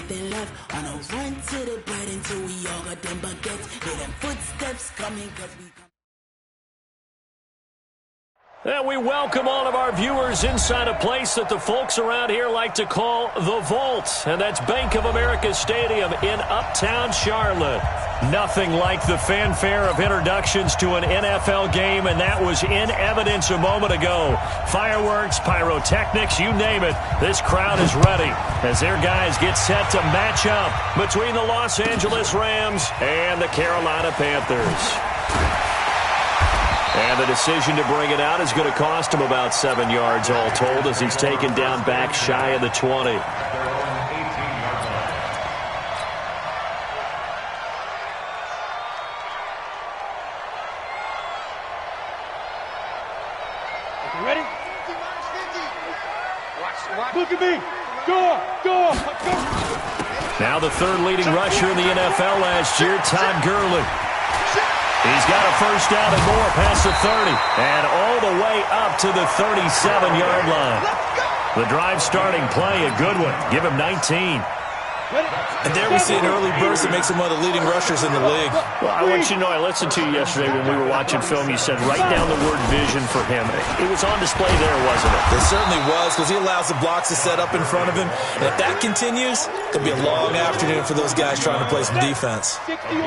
nothing left. On a run to the bread until we all got them baguettes. Hear them footsteps coming cause we come. And we welcome all of our viewers inside a place that the folks around here like to call the Vault. And that's Bank of America Stadium in Uptown Charlotte. Nothing like the fanfare of introductions to an NFL game, and that was in evidence a moment ago. Fireworks, pyrotechnics, you name it. This crowd is ready as their guys get set to match up between the Los Angeles Rams and the Carolina Panthers. And the decision to bring it out is going to cost him about 7 yards all told as he's taken down back shy of the 20. Ready? Look at me. Go. Now the third leading rusher in the NFL last year, Todd Gurley. He's got a first down and more past the 30 and all the way up to the 37-yard line. The drive starting play, a good one. Give him 19. And there we see an early burst that makes him one of the leading rushers in the league. Well, I want you to know, I listened to you yesterday when we were watching film. You said write down the word vision for him. It was on display there, wasn't it? It certainly was, because he allows the blocks to set up in front of him. And if that continues, it could be a long afternoon for those guys trying to play some defense. 60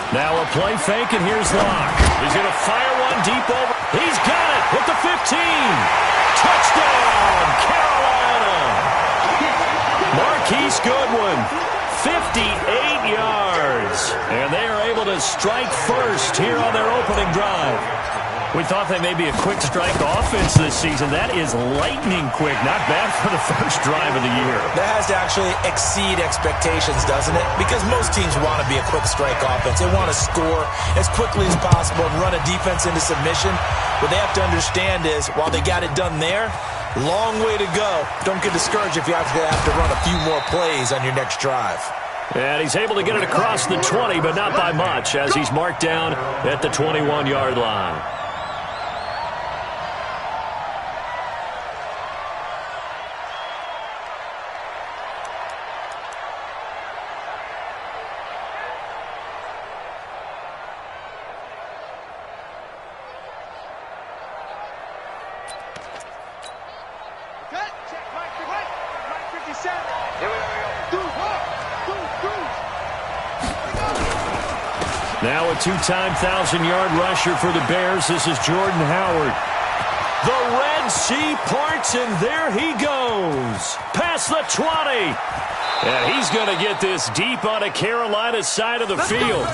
Now a play fake, and here's Locke. He's going to fire one deep over. He's got it at the 15. Touchdown, Carolina. Marquise Goodwin, 58 yards. And they are able to strike first here on their opening drive. We thought they may be a quick strike offense this season. That is lightning quick. Not bad for the first drive of the year. That has to actually exceed expectations, doesn't it? Because most teams want to be a quick strike offense. They want to score as quickly as possible and run a defense into submission. What they have to understand is, while they got it done there, long way to go. Don't get discouraged if you have to run a few more plays on your next drive. And he's able to get it across the 20, but not by much, as he's marked down at the 21-yard line. Now a two-time 1,000-yard rusher for the Bears. This is Jordan Howard. The Red Sea parts, and there he goes. Past the 20. And he's going to get this deep on the Carolina side of the field.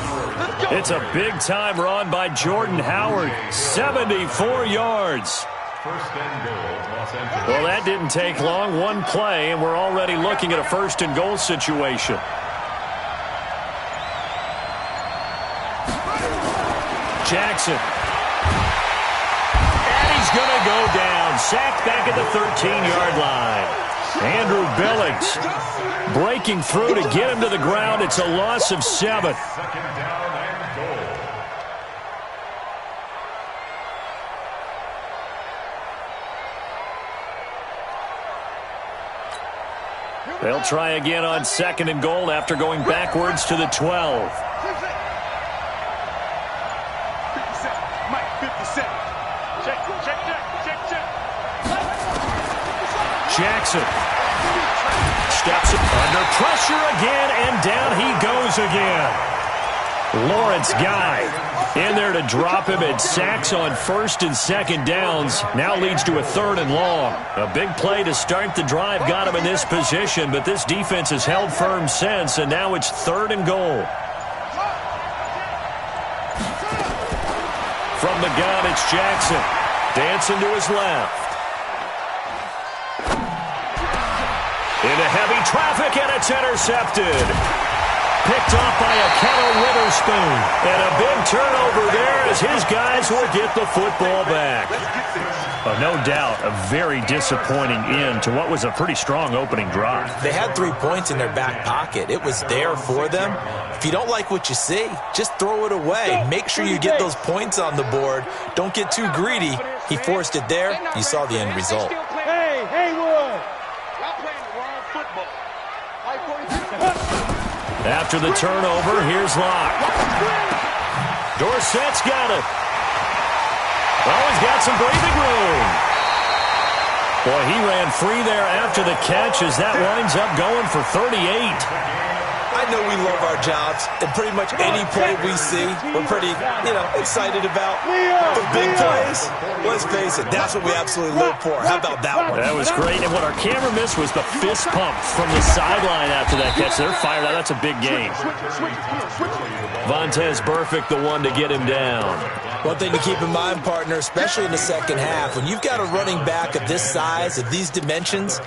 It's a big-time run by Jordan Howard. 74 yards. Well, that didn't take long. One play, and we're already looking at a first-and-goal situation. Jackson. And he's going to go down. Sacked back at the 13-yard line. Andrew Billings breaking through to get him to the ground. It's a loss of 7. They'll try again on second and goal after going backwards to the 12. Jackson steps under pressure again, and down he goes again. Lawrence Guy in there to drop him, and sacks on first and second downs. Now leads to a third and long. A big play to start the drive got him in this position, but this defense has held firm since, and now it's third and goal. From the gun, it's Jackson. Dancing to his left. Into heavy traffic, and it's intercepted. picked off by a Kettle Witherspoon. And a big turnover there as his guys will get the football back. No doubt, a very disappointing end to what was a pretty strong opening drive. They had 3 points in their back pocket. It was there for them. If you don't like what you see, just throw it away. Make sure you get those points on the board. Don't get too greedy. He forced it there. You saw the end result. Hey, Haywood! Y'all playing the wrong football. After the turnover, here's Locke. Dorsett's got it. Oh, he's got some breathing room. Boy, he ran free there after the catch as that winds up going for 38. I know we love our jobs, and pretty much any play we see, we're pretty, excited about. But big plays, let's face it, that's what we absolutely live for. How about that one? That was great, and what our camera missed was the fist pump from the sideline after that catch. They're fired out. That's a big game. Vontaze Burfict, the one to get him down. One thing to keep in mind, partner, especially in the second half, when you've got a running back of this size, of these dimensions,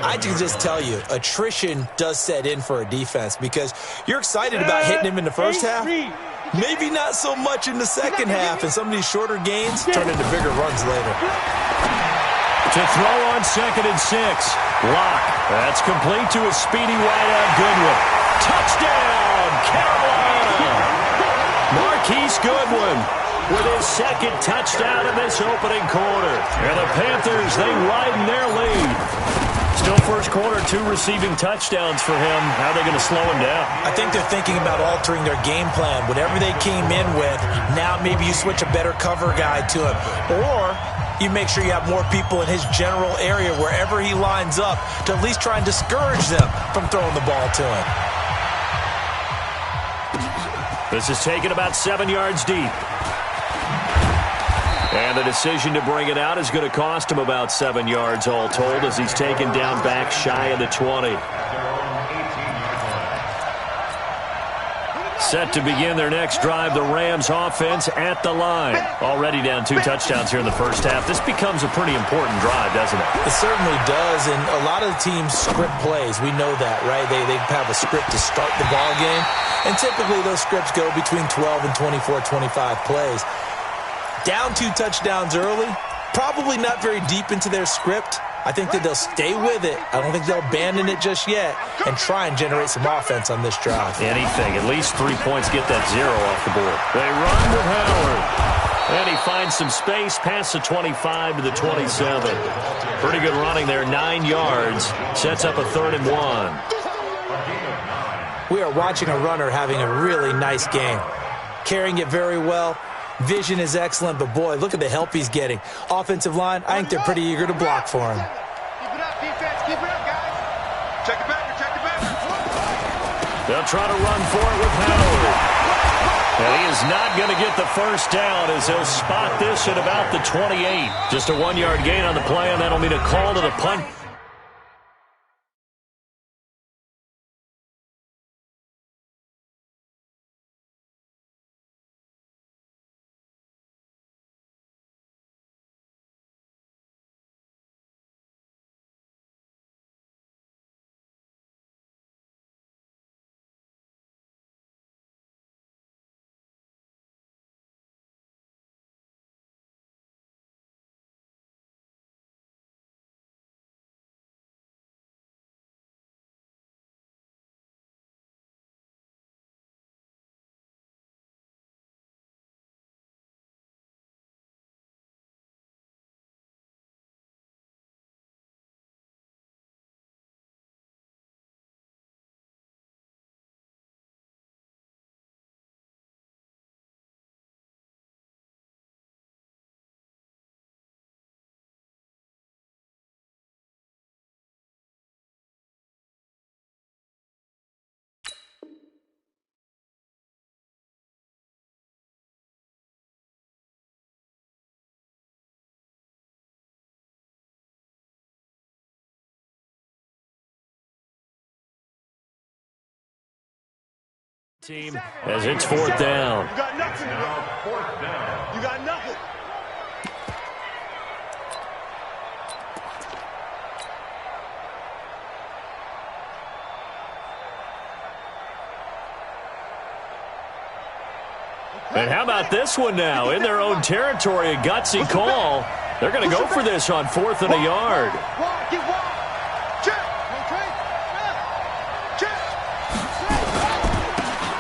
I can just tell you, attrition does set in for a defense because you're excited about hitting him in the first half. Maybe not so much in the second half, and some of these shorter gains turn into bigger runs later. To throw on 2nd and 6. Locke. That's complete to a speedy wideout Goodwin. Touchdown, Carolina! Marquise Goodwin with his 2nd touchdown in this opening quarter. And the Panthers, they widen their lead. Still first quarter, 2 receiving touchdowns for him. How are they going to slow him down? I think they're thinking about altering their game plan. Whatever they came in with, now maybe you switch a better cover guy to him. Or you make sure you have more people in his general area wherever he lines up to at least try and discourage them from throwing the ball to him. This is taken about 7 yards deep. And the decision to bring it out is going to cost him about 7 yards all told as he's taken down back shy of the 20. Set to begin their next drive, the Rams offense at the line. Already down 2 touchdowns here in the first half. This becomes a pretty important drive, doesn't it? It certainly does, and a lot of the teams script plays. We know that, right? They have a script to start the ball game, and typically those scripts go between 12 and 24, 25 plays. Down 2 touchdowns early, probably not very deep into their script. I think that they'll stay with it. I don't think they'll abandon it just yet and try and generate some offense on this drive. Anything. At least 3 points, get that 0 off the board. They run with Howard. And he finds some space past the 25 to the 27. Pretty good running there, 9 yards. Sets up a 3rd and 1. We are watching a runner having a really nice game. Carrying it very well. Vision is excellent, but boy, look at the help he's getting. Offensive line, I think they're pretty eager to block for him. Keep it up, defense. Keep it up, guys. Check it back. Check it back. They'll try to run for it with Howard. And he is not going to get the first down as he'll spot this at about the 28. Just a 1-yard gain on the play, and that'll mean a call to the punt. Team as it's 4th down. You got nothing. You got nothing. And how about this one now? In their own territory, a gutsy call. They're going to go for this on 4th and a yard.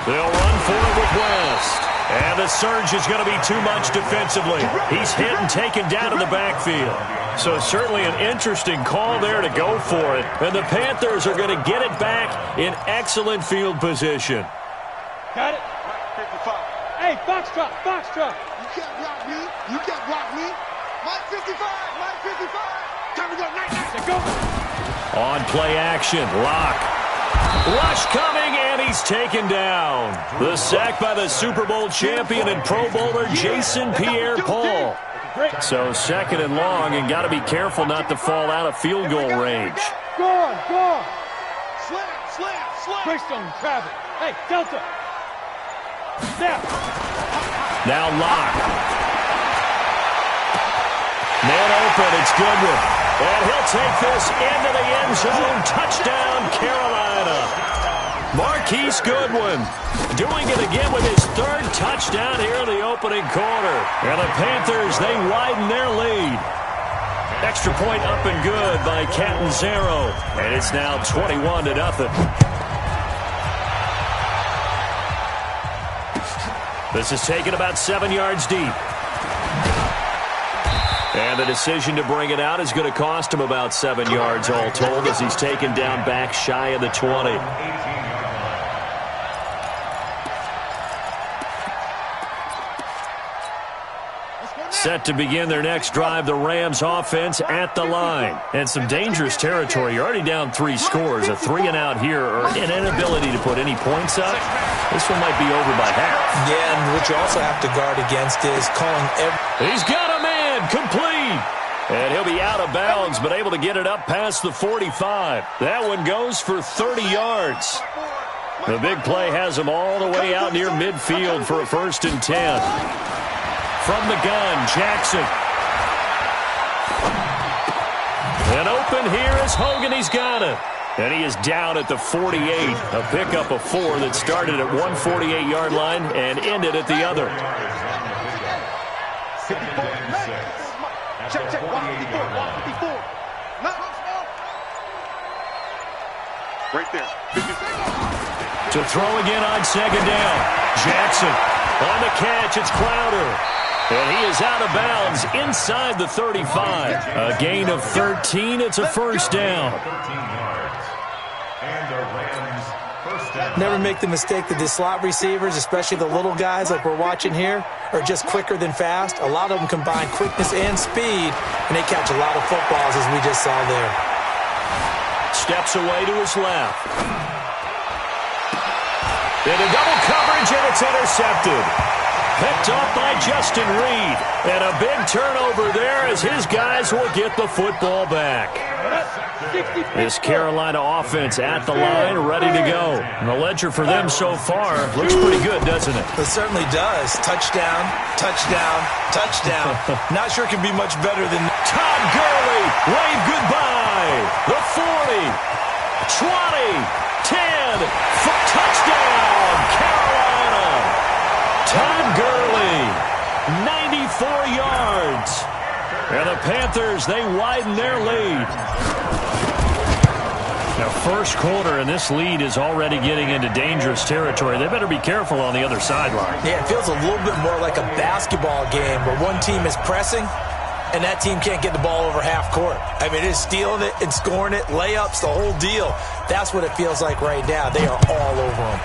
They'll run for it with West. And the surge is going to be too much defensively. He's hit and taken down in the backfield. So certainly an interesting call there to go for it. And the Panthers are going to get it back in excellent field position. Got it. 55. Hey, box drop, box drop. You can't block me. You can't block me. Mike 55. Mike 55. Time to go. Night, night. Go. On play action, Lock. Rush coming, and he's taken down. The sack by the Super Bowl champion and Pro Bowler Jason Pierre-Paul. So 2nd and long, and got to be careful not to fall out of field goal range. Go on, go on. Slam, slam, slam. Bristol, travel. Hey, Delta. Snap. Now Lock. Man open, it's Goodwin. And he'll take this into the end zone. Touchdown, Carolina. Marquise Goodwin doing it again with his 3rd touchdown here in the opening quarter. And the Panthers, they widen their lead. Extra point up and good by Catanzaro. And it's now 21-0. This is taken about 7 yards deep. And the decision to bring it out is going to cost him about 7 yards all told as he's taken down back shy of the 20. Set to begin their next drive, the Rams offense at the line. And some dangerous territory. You're already down 3 scores. A 3-and-out here or an inability to put any points up. This one might be over by half. Yeah, and what you also have to guard against is calling every... He's got a man, complete. And he'll be out of bounds, but able to get it up past the 45. That one goes for 30 yards. The big play has him all the way out near midfield for a 1st and 10. From the gun, Jackson. And open here is Hogan. He's got it. And he is down at the 48. A pickup of 4 that started at one 48-yard line and ended at the other. Check, check. 154. Right there. To throw again on 2nd down. Jackson on the catch. It's Crowder. And he is out of bounds inside the 35. A gain of 13. It's a 1st down. Never make the mistake that the slot receivers, especially the little guys like we're watching here, are just quicker than fast. A lot of them combine quickness and speed, and they catch a lot of footballs, as we just saw there. Steps away to his left. Into double coverage, and it's intercepted. Picked off by Justin Reed. And a big turnover there as his guys will get the football back. This Carolina offense at the line, ready to go. And the ledger for them so far looks pretty good, doesn't it? It certainly does. Touchdown, touchdown, touchdown. Not sure it can be much better than... Todd Gurley, wave goodbye. The 40, 20, 10, touchdown, Carolina. Todd Gurley, 94 yards. And the Panthers, they widen their lead. Now, 1st quarter, and this lead is already getting into dangerous territory. They better be careful on the other sideline. Yeah, it feels a little bit more like a basketball game where one team is pressing and that team can't get the ball over half court. I mean, it's stealing it and scoring it, layups, the whole deal. That's what it feels like right now. They are all over them.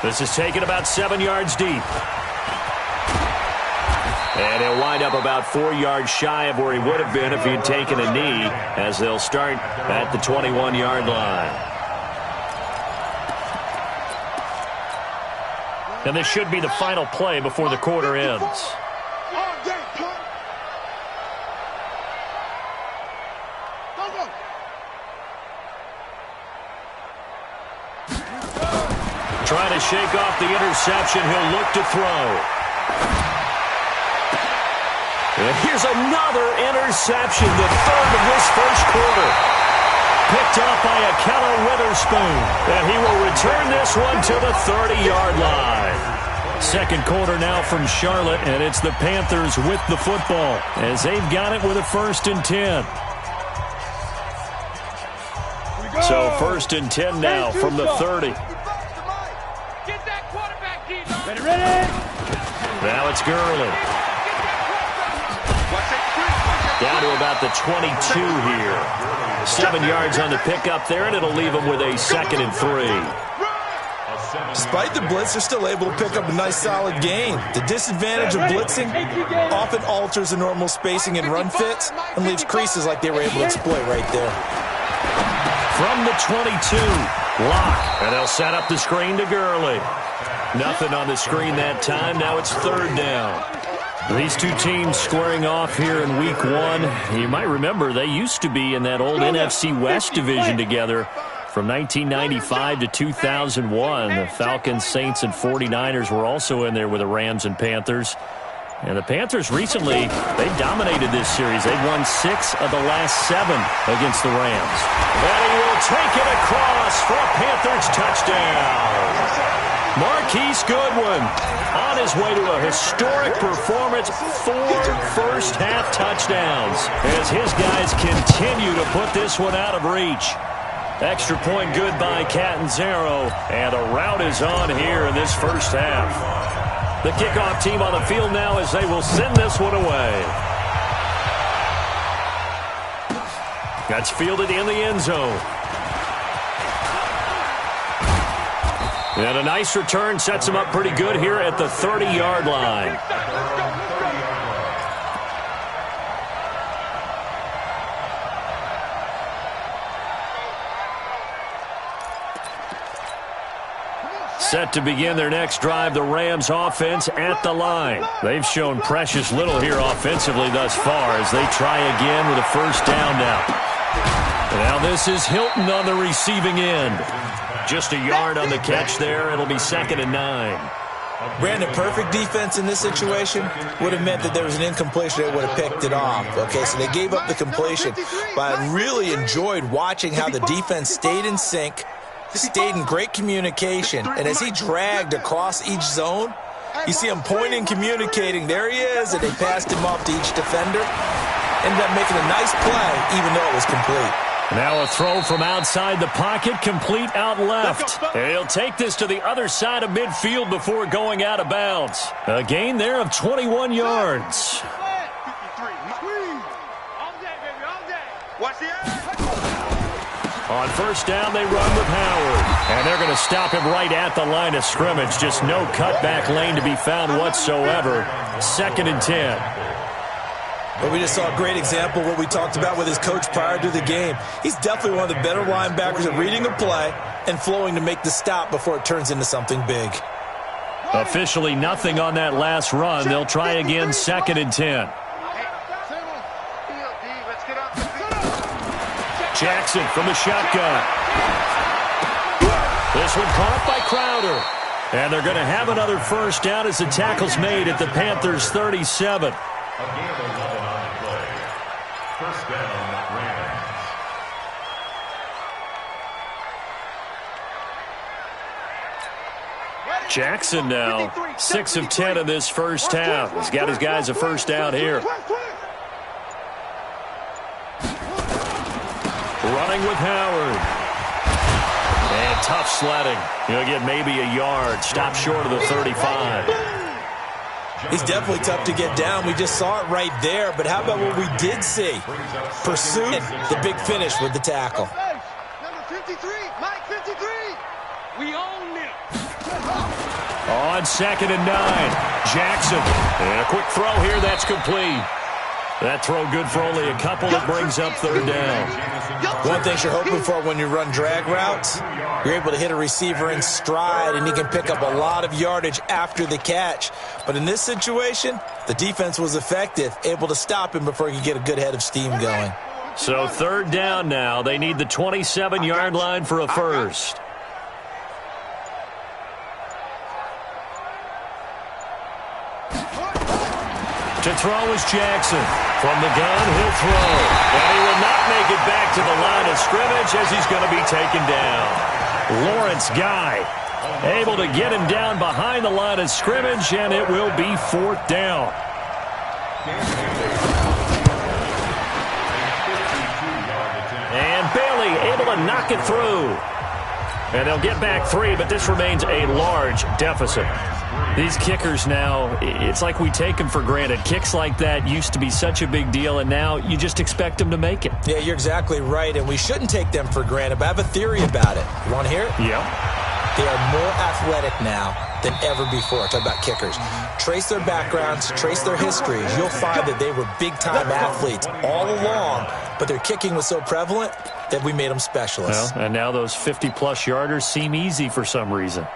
This is taken about 7 yards deep. And he'll wind up about 4 yards shy of where he would have been if he had taken a knee, as they'll start at the 21-yard line. And this should be the final play before the quarter ends. Trying to shake off the interception. He'll look to throw. And here's another interception, the 3rd of this 1st quarter. Picked up by Akello Witherspoon. And he will return this one to the 30-yard line. Second quarter now from Charlotte, and it's the Panthers with the football as they've got it with a 1st and 10. So 1st and 10 now from the 30. Get that quarterback, ready? Now it's Gurley. Down to about the 22 here. 7 yards on the pickup there, and it'll leave them with a 2nd and 3. Despite the blitz, they're still able to pick up a nice, solid gain. The disadvantage of blitzing often alters the normal spacing and run fits and leaves creases like they were able to exploit right there. From the 22, Locke, and they'll set up the screen to Gurley. Nothing on the screen that time. Now it's 3rd down. These two teams squaring off here in Week 1. You might remember they used to be in that old NFC West division together from 1995 to 2001. The Falcons, Saints, and 49ers were also in there with the Rams and Panthers. And the Panthers recently, they dominated this series. They've won 6 of the last 7 against the Rams. And he will take it across for a Panthers touchdown. Marquise Goodwin on his way to a historic performance, 4 first-half touchdowns as his guys continue to put this one out of reach. Extra point good by Catanzaro, and a rout is on here in this first half. The kickoff team on the field now as they will send this one away. That's fielded in the end zone. And a nice return sets him up pretty good here at the 30-yard line. Set to begin their next drive, the Rams offense at the line. They've shown precious little here offensively thus far as they try again with a 1st down now. Now this is Hilton on the receiving end. Just a yard on the catch there. It'll be 2nd and 9. Brandon, perfect defense in this situation would have meant that there was an incompletion. They would have picked it off. Okay, so they gave up the completion. But I really enjoyed watching how the defense stayed in sync, stayed in great communication. And as he dragged across each zone, you see him pointing, communicating. There he is, and they passed him off to each defender. Ended up making a nice play, even though it was complete. Now a throw from outside the pocket, complete out left. And he'll take this to the other side of midfield before going out of bounds. A gain there of 21 yards. On 1st down, they run with Howard. And they're going to stop him right at the line of scrimmage. Just no cutback lane to be found whatsoever. 2nd and 10. But we just saw a great example of what we talked about with his coach prior to the game. He's definitely one of the better linebackers at reading a play and flowing to make the stop before it turns into something big. Officially nothing on that last run. They'll try again, 2nd and 10. Jackson from the shotgun. This one caught by Crowder. And they're going to have another 1st down as the tackle's made at the Panthers' 37. Jackson now 6 of 10 in this first half. He's got his guys a 1st down here. Running with Howard. And tough sledding. He'll get maybe a yard. Stop short of the 35. He's definitely tough to get down. We just saw it right there. But how about what we did see? Pursuit, the big finish with the tackle. Number 53, Mike 53. We own him. On 2nd and 9, Jackson. And a quick throw here, that's complete. That throw good for only a couple. It brings up 3rd down. One thing you're hoping for when you run drag routes, you're able to hit a receiver in stride, and he can pick up a lot of yardage after the catch. But in this situation, the defense was effective, able to stop him before he could get a good head of steam going. So 3rd down now. They need the 27-yard line for a 1st. To throw is Jackson. From the gun, he'll throw. And he will not make it back to the line of scrimmage as he's going to be taken down. Lawrence Guy able to get him down behind the line of scrimmage, and it will be 4th down. And Bailey able to knock it through. And they'll get back 3, but this remains a large deficit. These kickers now, it's like we take them for granted. Kicks like that used to be such a big deal, and now you just expect them to make it. Yeah, you're exactly right, and we shouldn't take them for granted, but I have a theory about it. You want to hear it? Yeah. They are more athletic now than ever before. Talk about kickers. Trace their backgrounds, trace their histories. You'll find that they were big-time athletes all along, but their kicking was so prevalent that we made them specialists. Well, and now those 50-plus yarders seem easy for some reason.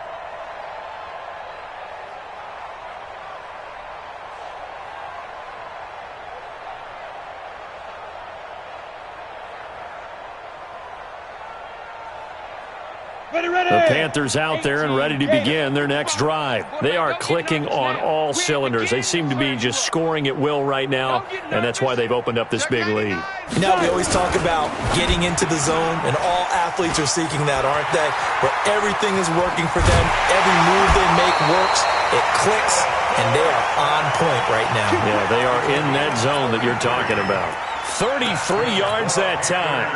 The Panthers out there and ready to begin their next drive. They are clicking on all cylinders. They seem to be just scoring at will right now, and that's why they've opened up this big lead. You know, we always talk about getting into the zone, and all athletes are seeking that, aren't they? Where everything is working for them. Every move they make works. It clicks, and they are on point right now. Yeah, they are in that zone that you're talking about. 33 yards that time.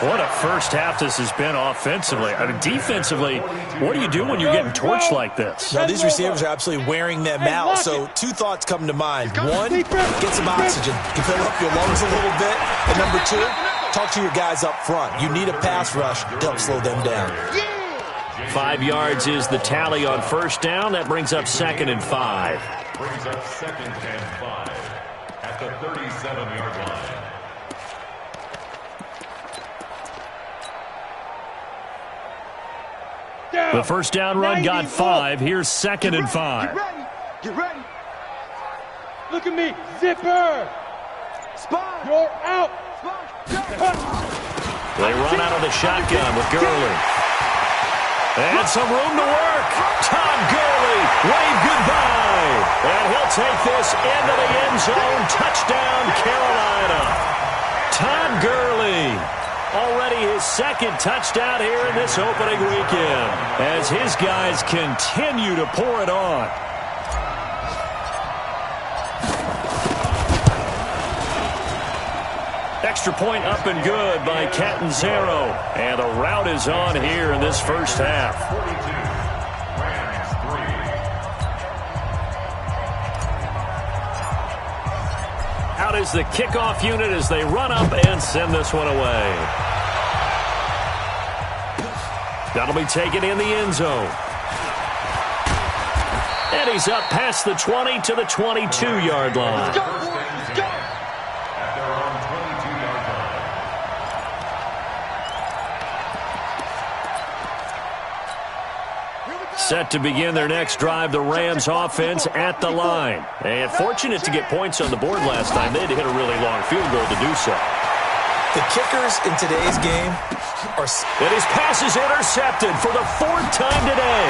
What a first half this has been offensively. I mean, defensively, what do you do when you're getting torched like this? Now, these receivers are absolutely wearing them out, so 2 thoughts come to mind. 1, get some oxygen. You fill up your lungs a little bit. And number 2, talk to your guys up front. You need a pass rush to help slow them down. 5 yards is the tally on first down. That brings up 2nd and 5. Brings up 2nd and 5 at the 37-yard line. The first down run got 5. Here's 2nd and 5. Get ready. Get ready. Look at me. Zipper. Spot. You're out. They run out of the shotgun with Gurley. And some room to work. Todd Gurley, wave goodbye. And he'll take this into the end zone. Touchdown, Carolina. Todd Gurley. Already his 2nd touchdown here in this opening weekend as his guys continue to pour it on. Extra point up and good by Catanzaro. And the route is on here in this first half. 42, Rams 3. Out is the kickoff unit as they run up and send this one away. That'll be taken in the end zone. And he's up past the 20 to the 22-yard line. At their own 22-yard line. Set to begin their next drive, the Rams offense at the line. And fortunate to get points on the board last time. They had to hit a really long field goal to do so. The kickers in today's game are... And his pass is intercepted for the 4th time today.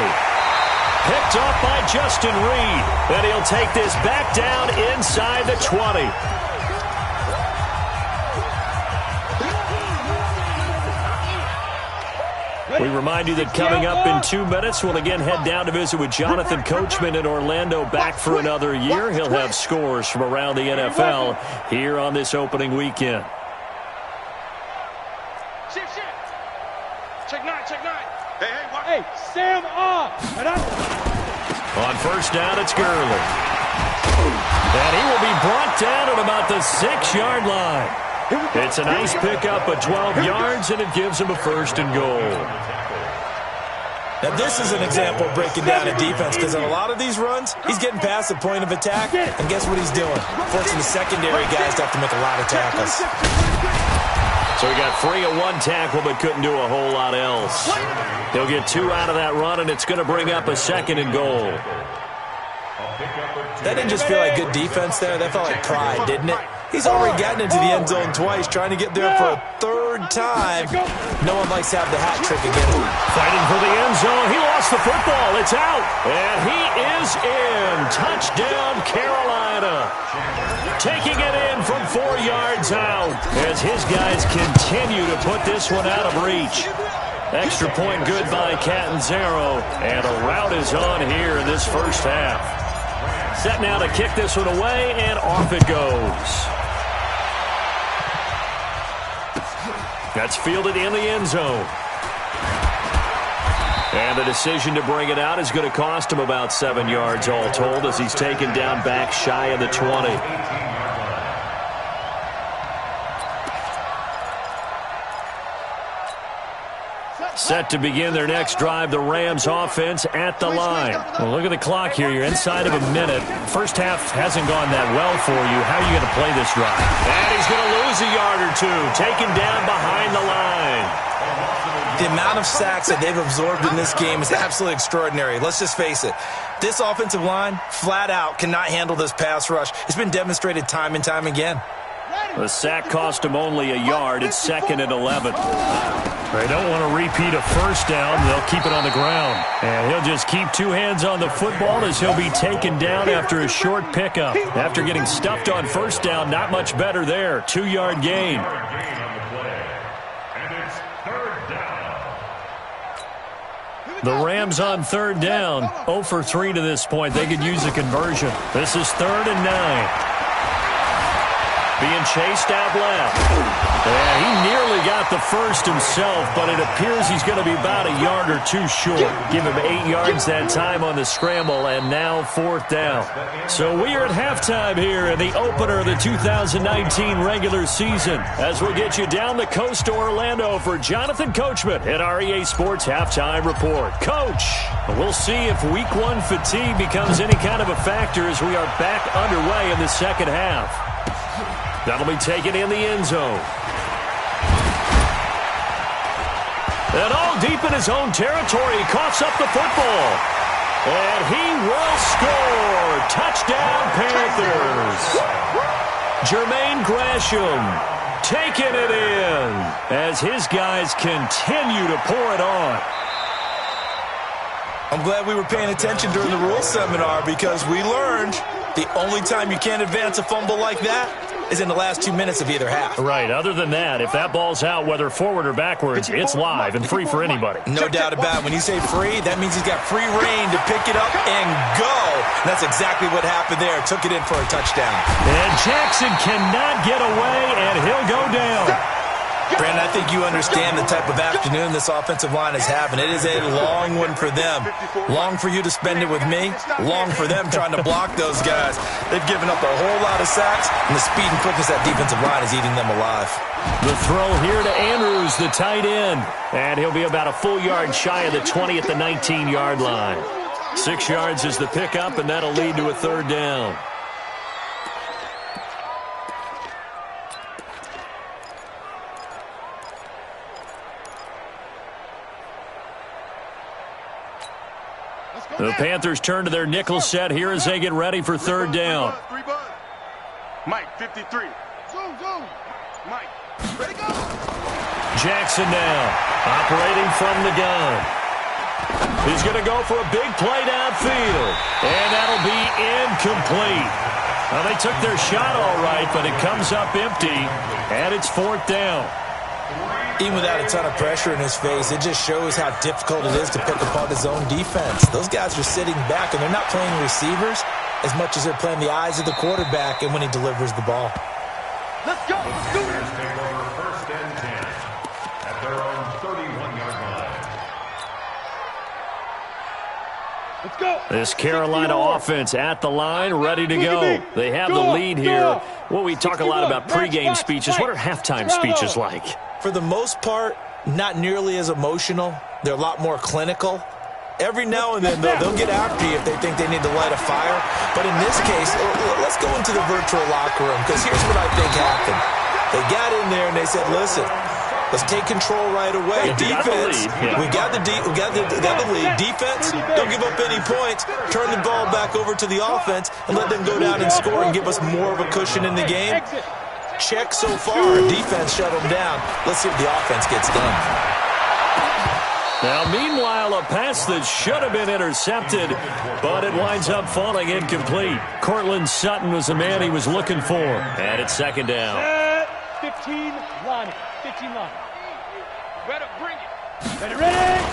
Picked off by Justin Reed. And he'll take this back down inside the 20. We remind you that coming up in 2 minutes, we'll again head down to visit with Jonathan Coachman in Orlando, back for another year. He'll have scores from around the NFL here on this opening weekend. Shift. Check 9. Hey, Sam off. On first down, it's Gurley. And he will be brought down at about the 6-yard line. It's a nice pickup of 12 yards, and it gives him a 1st and goal. Now, this is an example of breaking down a defense, because on a lot of these runs, he's getting past the point of attack, and guess what he's doing? Forcing the secondary guys to have to make a lot of tackles. So he got free of 1 tackle, but couldn't do a whole lot else. He'll get 2 out of that run, and it's going to bring up a 2nd and goal. That didn't just feel like good defense there. That felt like pride, didn't it? He's already gotten into the end zone twice, trying to get there for a 3rd time. No one likes to have the hat trick again. Fighting for the end zone. He lost the football. It's out. And he is in. Touchdown, Carolina. Atlanta. Taking it in from 4 yards out as his guys continue to put this one out of reach. Extra point good by Catanzaro, and a rout is on here in this first half. Set now to kick this one away, and off it goes. That's fielded in the end zone. And the decision to bring it out is going to cost him about 7 yards all told as he's taken down back shy of the 20. Set to begin their next drive, the Rams offense at the line. Well, look at the clock here. You're inside of a minute. First half hasn't gone that well for you. How are you going to play this drive? And he's going to lose a yard or two, taken down behind the line. The amount of sacks that they've absorbed in this game is absolutely extraordinary. Let's just face it. This offensive line, flat out, cannot handle this pass rush. It's been demonstrated time and time again. The sack cost him only a yard. It's 2nd and 11. They don't want to repeat a first down. They'll keep it on the ground. And he'll just keep 2 hands on the football as he'll be taken down after a short pickup. After getting stuffed on first down, not much better there. 2-yard gain. The Rams on 3rd down. 0 for 3 to this point. They could use a conversion. This is 3rd and 9. Being chased out left. Yeah, he nearly got the first himself, but it appears he's going to be about a yard or 2 short. Give him 8 yards that time on the scramble, and now 4th down. So we are at halftime here in the opener of the 2019 regular season as we get you down the coast to Orlando for Jonathan Coachman at our EA Sports Halftime Report. Coach, we'll see if Week 1 fatigue becomes any kind of a factor as we are back underway in the second half. That'll be taken in the end zone. And all deep in his own territory, he coughs up the football. And he will score. Touchdown, Panthers. Jermaine Gresham taking it in as his guys continue to pour it on. I'm glad we were paying attention during the rules seminar because we learned the only time you can't advance a fumble like that is in the last 2 minutes of either half. Right. Other than that, if that ball's out, whether forward or backwards, it's live and free for anybody. No doubt about it. When you say free, that means he's got free reign to pick it up and go. And that's exactly what happened there. Took it in for a touchdown. And Jackson cannot get away, and he'll go down. Brandon, I think you understand the type of afternoon this offensive line is having. It is a long one for them. Long for you to spend it with me. Long for them trying to block those guys. They've given up a whole lot of sacks, and the speed and quickness of that defensive line is eating them alive. The throw here to Andrews, the tight end. And he'll be about a full yard shy of the 20 at the 19-yard line. 6 yards is the pickup, and that'll lead to a 3rd down. The Panthers turn to their nickel set here as they get ready for 3rd down. Mike, 53. Zoom. Mike, ready, go. Jackson now, operating from the gun. He's going to go for a big play downfield, and that'll be incomplete. Well, they took their shot all right, but it comes up empty, and it's 4th down. Even without a ton of pressure in his face, it just shows how difficult it is to pick apart his own defense. Those guys are sitting back, and they're not playing receivers as much as they're playing the eyes of the quarterback and when he delivers the ball. Let's go. Bears take over 1st and 10 at their own 31-yard line. Let's go. This Carolina offense at the line, ready to go. They have the lead here. Well, we talk a lot about pregame speeches. What are halftime speeches like? For the most part, not nearly as emotional. They're a lot more clinical. Every now and then, though, they'll get after you if they think they need to light a fire. But in this case, let's go into the virtual locker room, because here's what I think happened. They got in there and they said, listen, let's take control right away. Defense, we got the lead. Defense, don't give up any points. Turn the ball back over to the offense and let them go down and score and give us more of a cushion in the game. Check so far. Defense shut them down. Let's see if the offense gets done. Now, meanwhile, a pass that should have been intercepted, but it winds up falling incomplete. Cortland Sutton was the man he was looking for. And it's second down. 15 line. 15 line. Better bring it. Ready.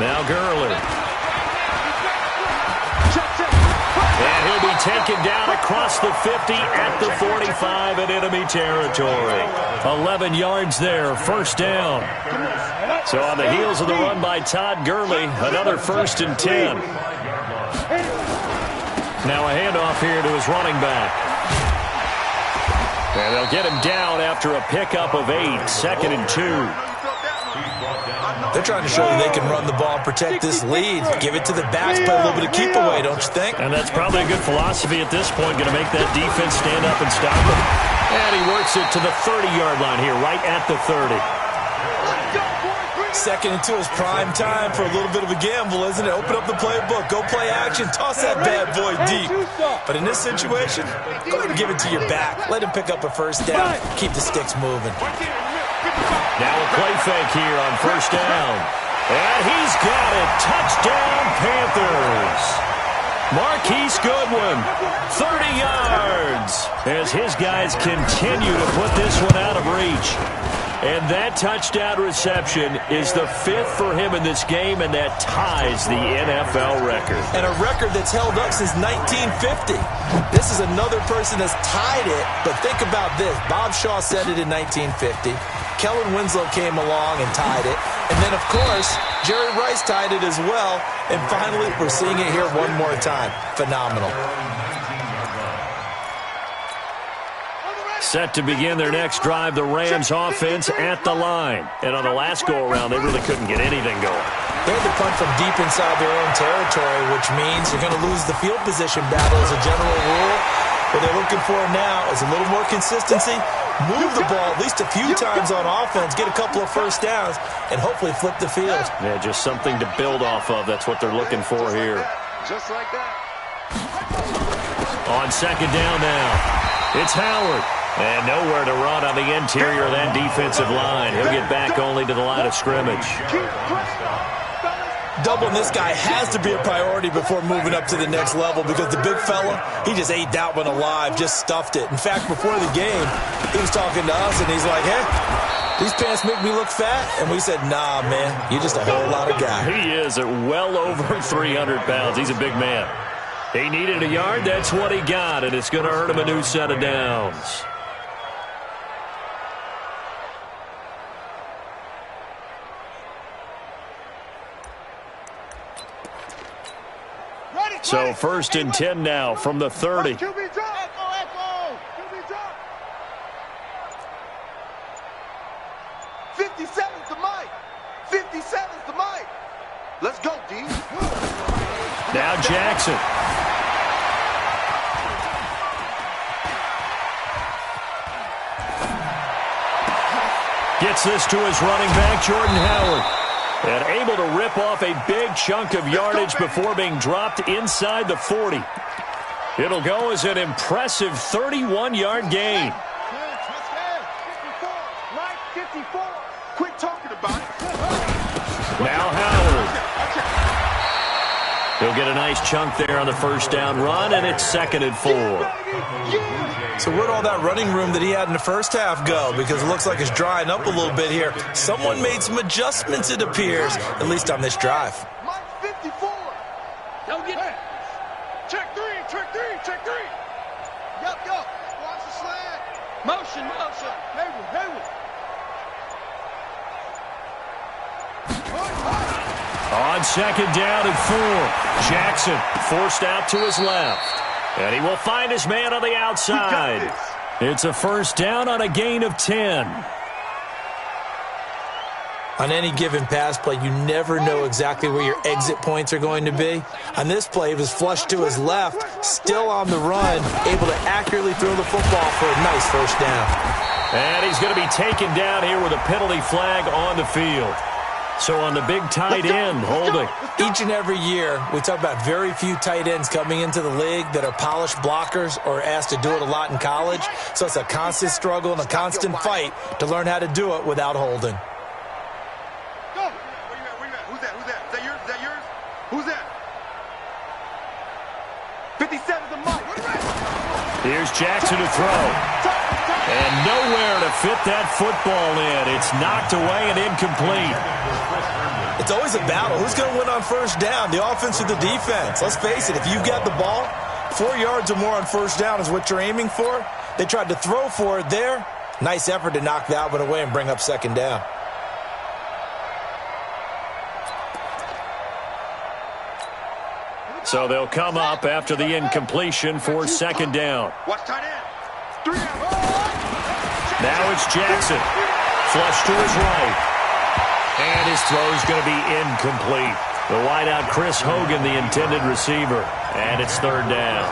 Now Gurley. And he'll be taken down across the 50 at the 45 in enemy territory. 11 yards there, first down. So on the heels of the run by Todd Gurley, another 1st and 10. Now a handoff here to his running back. And they'll get him down after a pickup of 8, 2nd and 2. They're trying to show you they can run the ball and protect this lead. Give it to the backs, play a little bit of keep away, don't you think? And that's probably a good philosophy at this point, going to make that defense stand up and stop him. And he works it to the 30-yard line here, right at the 30. 2nd and 2 is prime time for a little bit of a gamble, isn't it? Open up the playbook, go play action, toss that bad boy deep. But in this situation, go ahead and give it to your back. Let him pick up a first down. Keep the sticks moving. Now a play fake here on first down. And he's got it. Touchdown, Panthers. Marquise Goodwin, 30 yards, as his guys continue to put this one out of reach. And that touchdown reception is the 5th for him in this game, and that ties the NFL record. And a record that's held up since 1950. This is another person that's tied it, but think about this. Bob Shaw said it in 1950. Kellen Winslow came along and tied it. And then, of course, Jerry Rice tied it as well. And finally, we're seeing it here one more time. Phenomenal. Set to begin their next drive, the Rams offense at the line. And on the last go-around, they really couldn't get anything going. They had to punt from deep inside their own territory, which means you're going to lose the field position battle as a general rule. What they're looking for now is a little more consistency, move the ball at least a few times on offense, get a couple of first downs, and hopefully flip the field. Yeah, just something to build off of. That's what they're looking for here. Just like that. On second down now, it's Howard. And nowhere to run on the interior of that defensive line. He'll get back only to the line of scrimmage. Doubling this guy has to be a priority before moving up to the next level, because the big fella, he just ate that one alive, just stuffed it. In fact, before the game, he was talking to us, and he's like, hey, these pants make me look fat? And we said, nah, man, you're just a whole lot of guy. He is at well over 300 pounds. He's a big man. He needed a yard. That's what he got, and it's going to earn him a new set of downs. So 1st and 10 now from the 30. QB drop. Echo. QB drop. 57's the mic. 57's the mic. Let's go, D. Now Jackson. Gets this to his running back, Jordan Howard. And able to rip off a big chunk of yardage before being dropped inside the 40. It'll go as an impressive 31-yard gain. 54. Quit talking about it. Now Howard. He'll get a nice chunk there on the first down run, and it's 2nd and 4. So where'd all that running room that he had in the first half go? Because it looks like it's drying up a little bit here. Someone made some adjustments, it appears, at least on this drive. Mike 54. Don't get it. Check three. Yup. Watch the slant. Motion. Hayward. On second down and 4, Jackson forced out to his left. And he will find his man on the outside. It's a first down on a gain of 10. On any given pass play, you never know exactly where your exit points are going to be. On this play, it was flushed to his left, still on the run, able to accurately throw the football for a nice first down. And he's going to be taken down here with a penalty flag on the field. So on the big tight end, holding. Each and every year, we talk about very few tight ends coming into the league that are polished blockers or asked to do it a lot in college. So it's a constant struggle and a constant fight to learn how to do it without holding. Go. Where you at? Who's Here's Jackson to throw. And nowhere to fit that football in. It's knocked away and incomplete. It's always a battle. Who's going to win on first down, the offense or the defense? Let's face it, if you've got the ball, 4 yards or more on first down is what you're aiming for. They tried to throw for it there. Nice effort to knock that one away and bring up second down. So they'll come up after the incompletion for second down. Watch tight end. 3 out. Now it's Jackson. Flush to his right. And his throw's going to be incomplete. The wideout, Chris Hogan, the intended receiver. And it's third down.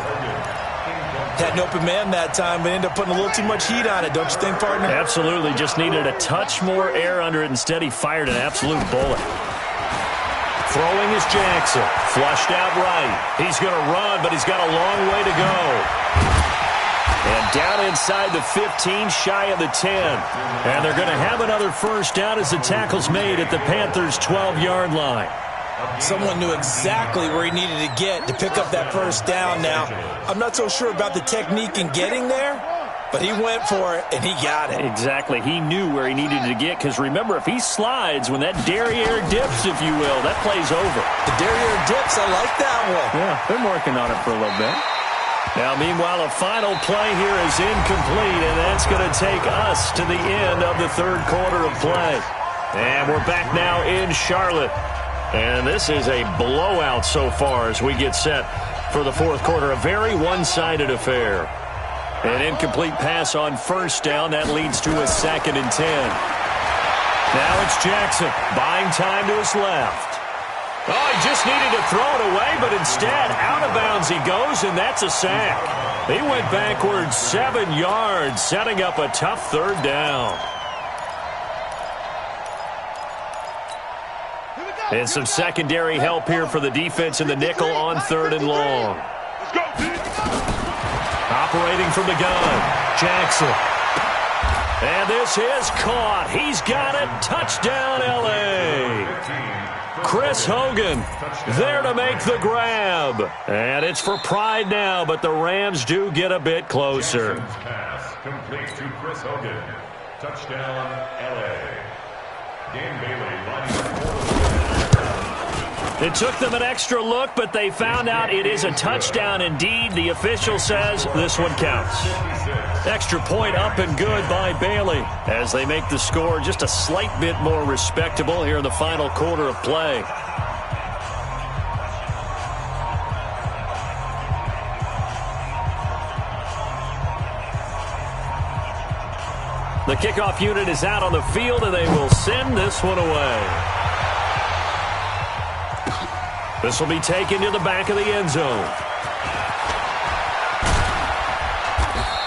Had an open man that time, but ended up putting a little too much heat on it, don't you think, partner? Absolutely. Just needed a touch more air under it. Instead, he fired an absolute bullet. Throwing is Jackson. Flushed out right. He's going to run, but he's got a long way to go. And down inside the 15, shy of the 10. And they're going to have another first down as the tackle's made at the Panthers' 12-yard line. Someone knew exactly where he needed to get to pick up that first down now. I'm not so sure about the technique in getting there, but he went for it, and he got it. Exactly. He knew where he needed to get, because remember, if he slides, when that derriere dips, if you will, that play's over. The derriere dips, I like that one. Yeah, been working on it for a little bit. Now, meanwhile, a final play here is incomplete, and that's going to take us to the end of the third quarter of play. And we're back now in Charlotte. And this is a blowout so far as we get set for the fourth quarter. A very one-sided affair. An incomplete pass on first down. That leads to a 2nd and 10. Now it's Jackson buying time to his left. Oh, he just needed to throw it away, but instead, out of bounds he goes, and that's a sack. He went backwards 7 yards, setting up a tough third down. And some secondary help here for the defense in the nickel on 3rd and long. Operating from the gun, Jackson. And this is caught. He's got it. Touchdown, L.A. Chris Hogan there to make the grab. And it's for pride now, but the Rams do get a bit closer. Pass complete to Chris Hogan. Touchdown, L.A. Dan Bailey lining up for It took them an extra look, but they found out it is a touchdown indeed. The official says this one counts. Extra point up and good by Bailey as they make the score just a slight bit more respectable here in the final quarter of play. The kickoff unit is out on the field, and they will send this one away. This will be taken to the back of the end zone.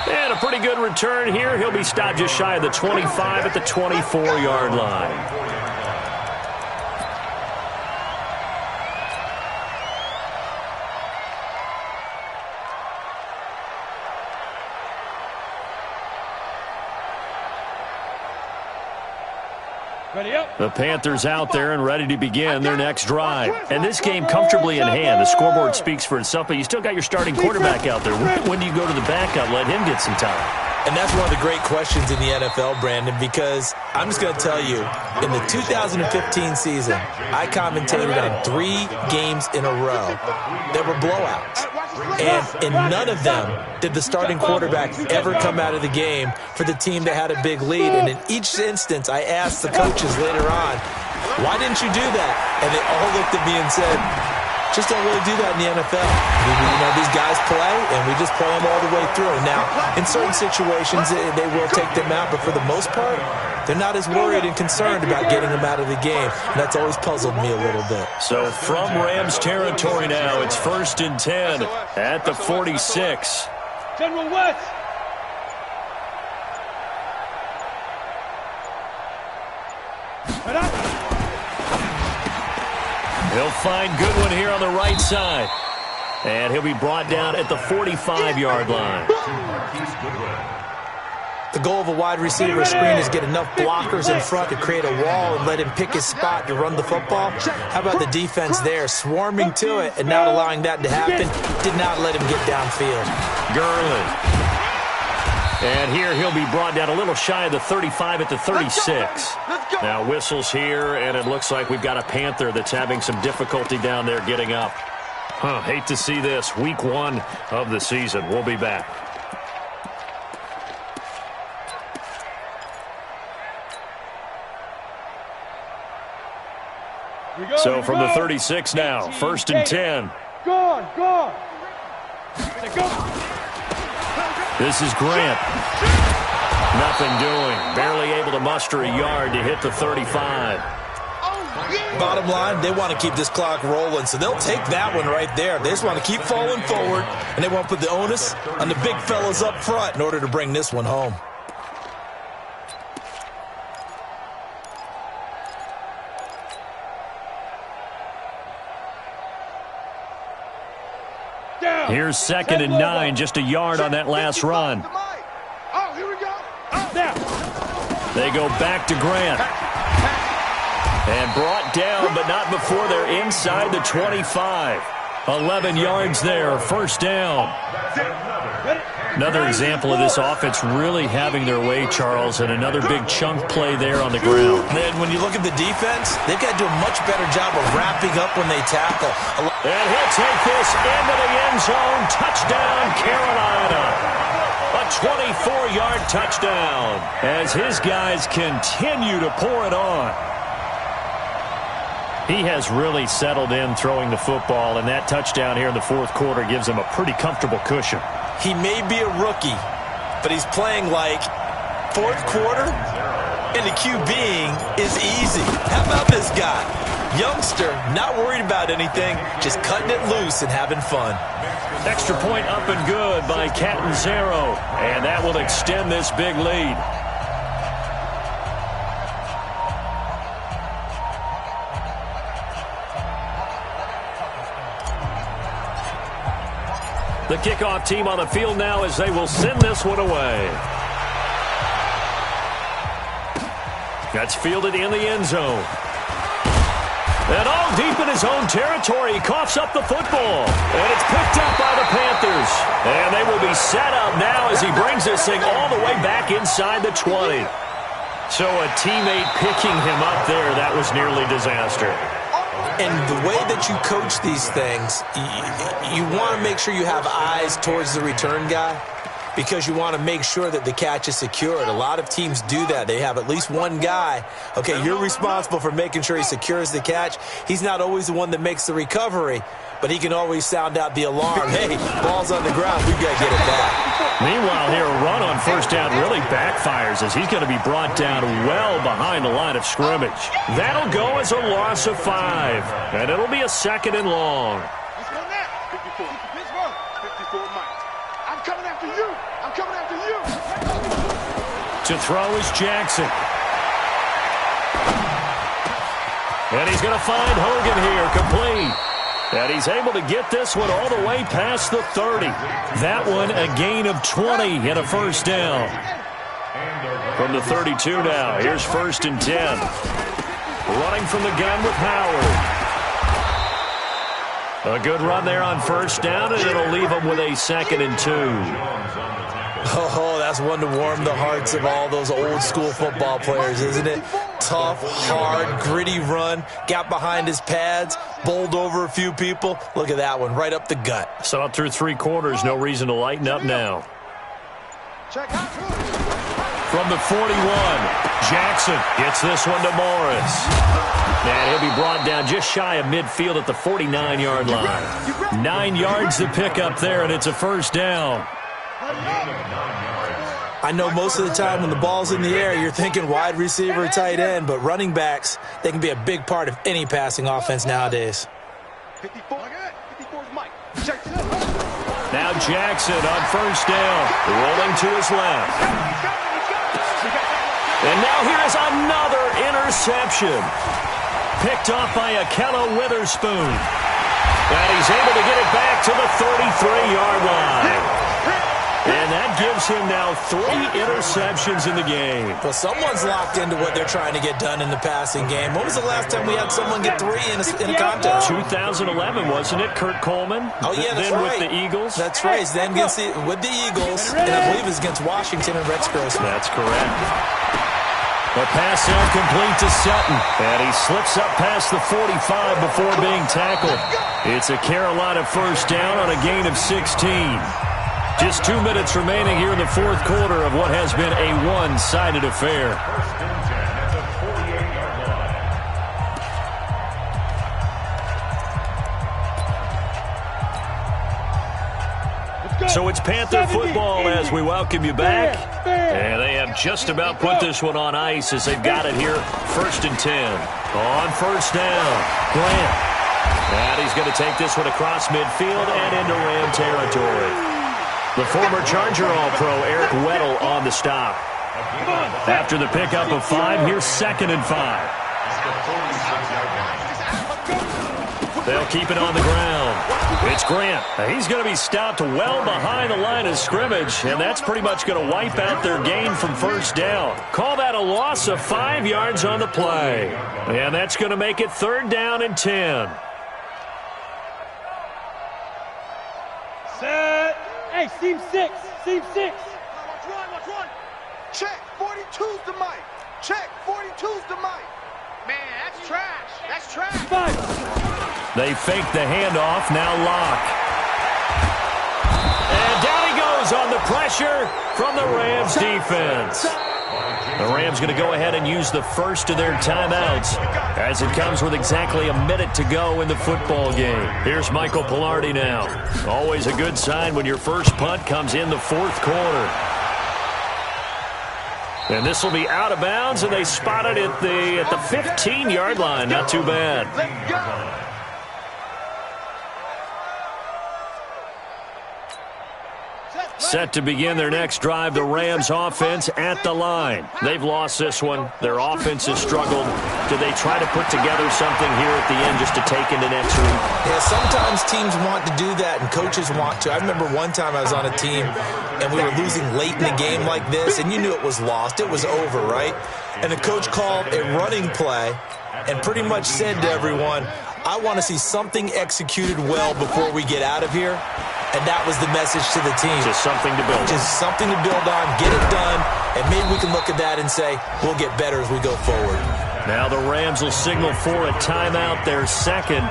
And a pretty good return here. He'll be stopped just shy of the 25 at the 24-yard line. The Panthers out there and ready to begin their next drive. And this game comfortably in hand. The scoreboard speaks for itself, but you still got your starting quarterback out there. When do you go to the backup, let him get some time? And that's one of the great questions in the NFL, Brandon, because I'm just going to tell you, in the 2015 season, I commentated on 3 games in a row that were blowouts. And in none of them did the starting quarterback ever come out of the game for the team that had a big lead. And in each instance, I asked the coaches later on, why didn't you do that? And they all looked at me and said, just don't really do that in the NFL. You know, these guys play, and we just play them all the way through. Now, in certain situations, they will take them out, but for the most part, they're not as worried and concerned about getting them out of the game. And that's always puzzled me a little bit. So from Rams territory now, it's 1st and 10 at the 46. General West. He'll find Goodwin here on the right side. And he'll be brought down at the 45-yard line. The goal of a wide receiver screen is get enough blockers in front to create a wall and let him pick his spot to run the football. How about the defense there, swarming to it and not allowing that to happen? Did not let him get downfield. Gurley. And here he'll be brought down a little shy of the 35 at the 36. Now whistles here, and it looks like we've got a Panther that's having some difficulty down there getting up. Hate to see this. Week 1 of the season. We'll be back. So from the 36 now, 1st and 10. Go. This is Grant. Nothing doing. Barely able to muster a yard to hit the 35. Bottom line, they want to keep this clock rolling, so they'll take that one right there. They just want to keep falling forward, and they want to put the onus on the big fellas up front in order to bring this one home. Here's 2nd and 9, just a yard on that last run. Oh, here we go. They go back to Grant. And brought down, but not before they're inside the 25. 11 yards there, 1st down. Another example of this offense really having their way, Charles, and another big chunk play there on the ground. And when you look at the defense, they've got to do a much better job of wrapping up when they tackle. And he'll take this into the end zone. Touchdown, Carolina. A 24-yard touchdown as his guys continue to pour it on. He has really settled in throwing the football, and that touchdown here in the 4th quarter gives him a pretty comfortable cushion. He may be a rookie, but he's playing like 4th quarter, and the QBing is easy. How about this guy? Youngster, not worried about anything, just cutting it loose and having fun. Extra point up and good by Catanzaro, and that will extend this big lead. The kickoff team on the field now as they will send this one away. That's fielded in the end zone. And all deep in his own territory, he coughs up the football. And it's picked up by the Panthers. And they will be set up now as he brings this thing all the way back inside the 20. So a teammate picking him up there, that was nearly disaster. And the way that you coach these things, you want to make sure you have eyes towards the return guy because you want to make sure that the catch is secured. A lot of teams do that. They have at least one guy. Okay, you're responsible for making sure he secures the catch. He's not always the one that makes the recovery, but he can always sound out the alarm. Hey, ball's on the ground. We've got to get it back. Meanwhile, here, a run on 1st down really backfires as he's going to be brought down well behind the line of scrimmage. That'll go as a loss of 5, and it'll be a 2nd and long. Let's go now. 54. Pittsburgh. 54, Mike. I'm coming after you. I'm coming after you. To throw is Jackson. And he's going to find Hogan here, complete. And he's able to get this one all the way past the 30. That one a gain of 20 and a 1st down. From the 32 now, here's 1st and 10. Running from the gun with Howard. A good run there on 1st down, and it'll leave him with a 2nd and 2. Oh, that's one to warm the hearts of all those old school football players, isn't it? Tough, hard, gritty run, got behind his pads, bowled over a few people. Look at that one, right up the gut. So up through 3 quarters, no reason to lighten up now. From the 41, Jackson gets this one to Morris. And he'll be brought down just shy of midfield at the 49-yard line. 9 yards to pick up there, and it's a 1st down. I know most of the time when the ball's in the air, you're thinking wide receiver, tight end, but running backs, they can be a big part of any passing offense nowadays. 54 is Mike. Now Jackson on 1st down, rolling to his left. And now here is another interception. Picked off by Akello Witherspoon. And he's able to get it back to the 33-yard line. And that gives him now 3 interceptions in the game. Well, someone's locked into what they're trying to get done in the passing game. When was the last time we had someone get 3 in a contest? 2011, wasn't it, Kurt Coleman? Oh, yeah, that's then right. With the Eagles? That's right. Then with the Eagles, and I believe it's against Washington and Rex Grossman. That's correct. The pass out complete to Sutton, and he slips up past the 45 before being tackled. It's a Carolina first down on a gain of 16. Just 2 minutes remaining here in the fourth quarter of what has been a one-sided affair. So it's Panther football as we welcome you back. And they have just about put this one on ice as they've got it here. 1st and 10. On first down, Grant. And he's going to take this one across midfield and into Ram territory. The former Charger All-Pro Eric Weddle on the stop. After the pickup of 5, here's 2nd and 5. They'll keep it on the ground. It's Grant. He's going to be stopped well behind the line of scrimmage, and that's pretty much going to wipe out their gain from first down. Call that a loss of 5 yards on the play. And that's going to make it 3rd down and 10. Set. Hey, seam 6. Seam 6. Watch one. Check. 42's the mic. Check. 42's the mic. Man, that's trash. That's trash. 5. They fake the handoff, now Locke. And down he goes on the pressure from the Rams defense. The Rams going to go ahead and use the first of their timeouts as it comes with exactly a minute to go in the football game. Here's Michael Pilardi now. Always a good sign when your first punt comes in the fourth quarter. And this will be out of bounds, and they spot it at the 15-yard line. Not too bad. Let's go. Set to begin their next drive, the Rams offense at the line. They've lost this one. Their offense has struggled. Do they try to put together something here at the end just to take into next week? Yeah, sometimes teams want to do that and coaches want to. I remember one time I was on a team and we were losing late in the game like this, and you knew it was lost. It was over, right? And the coach called a running play and pretty much said to everyone, I want to see something executed well before we get out of here. And that was the message to the team. Just something to build on. Just something to build on, get it done, and maybe we can look at that and say, we'll get better as we go forward. Now the Rams will signal for a timeout, their second,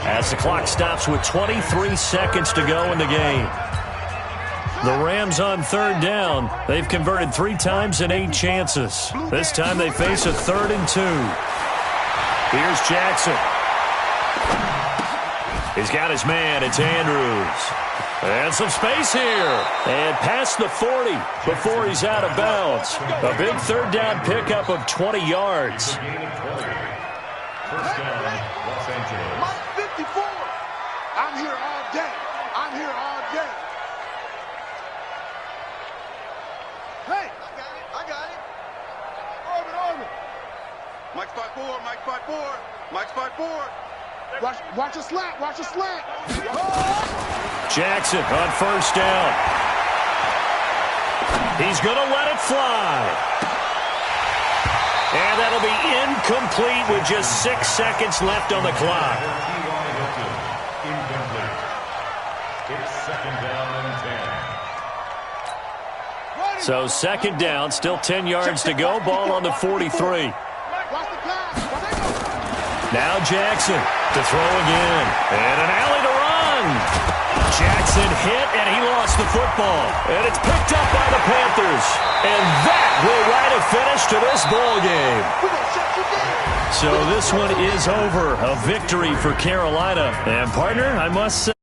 as the clock stops with 23 seconds to go in the game. The Rams on 3rd down. They've converted 3 times in 8 chances. This time they face a 3rd and 2. Here's Jackson. He's got his man. It's Andrews. And some space here. And past the 40 before he's out of bounds. A big 3rd down pickup of 20 yards. First down, Los Angeles. Mike 54. I'm here all day. I'm here all day. Hey, I got it. Orbit. Mike 5-4, Mike 5-4, Mike 5-4. Watch a slant, watch a slant. Jackson on first down. He's going to let it fly. And that'll be incomplete with just 6 seconds left on the clock. Incomplete. It's 2nd down and 10. So 2nd down, still 10 yards to go. Ball on the 43. Now Jackson to throw again. And an alley to run. Jackson hit, and he lost the football. And it's picked up by the Panthers. And that will write a finish to this ball game. So this one is over. A victory for Carolina. And partner, I must say,